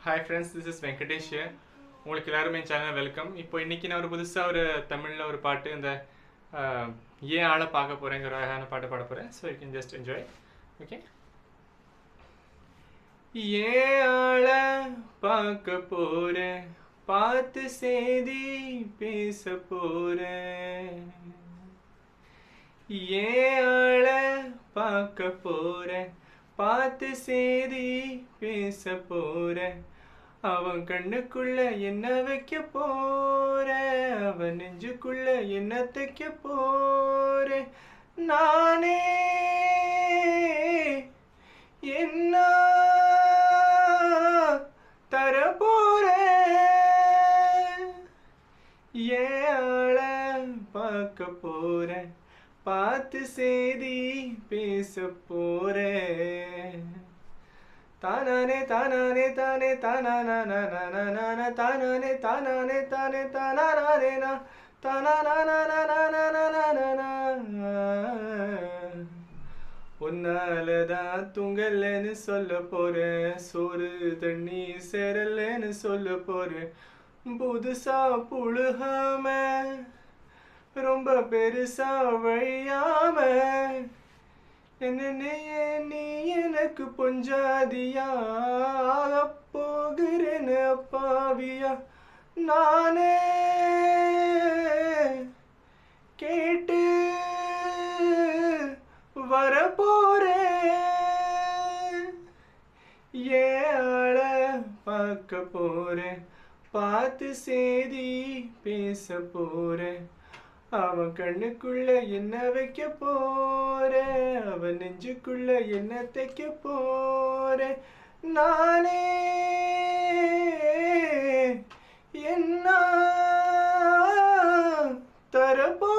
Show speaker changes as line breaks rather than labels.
Hi friends, this is Venkatesh. உங்களுக்கு எல்லாருமே என் channel welcome. இப்போ இன்றைக்கி நான் புதுசாக தமிழில் ஒரு பாட்டு இந்த ஏன் ஆளை பார்க்க போகிறேங்கிற அழகான பாட்டு பாட போகிறேன். So you can just enjoy. Okay. ஏன் ஆளை பார்க்க போகிறேன், பார்த்து செய்தி பேச போகிறேன். ஏன் ஆளை பார்க்க போகிறேன், பார்த்து செய்தி பேச போறேன். அவன் கண்ணுக்குள்ள என்ன வைக்க போறேன், அவன் நெஞ்சுக்குள்ள என்ன தைக்க போறேன். நானே என்ன தர போறேன். ஏழ பார்க்க போறேன், பார்த்து செய்தி பேச போறேன். தானானே தானானே தானே தானானா தானானே தானானே தானே தானானே தானானா. உன்னாலதான் தூங்கலன்னு சொல்ல போறேன், சோறு தண்ணி சேரலன்னு சொல்ல போறேன். புதுசா புழுகாம ரொம்ப பெருசா வழியாம என்ன நீ எனக்கு பொஞ்சாதியா போகிறேன்னு அப்பாவியா. நானே கேட்டு வரப்போறேன். ஏழ பார்க்க போறேன், பார்த்து செய்தி பேச போறேன். அவன் கண்ணுக்குள்ள என்ன வைக்க போறேன், அவன் நெஞ்சுக்குள்ள என்ன தைக்க போறேன். நானே என்ன தரப்போ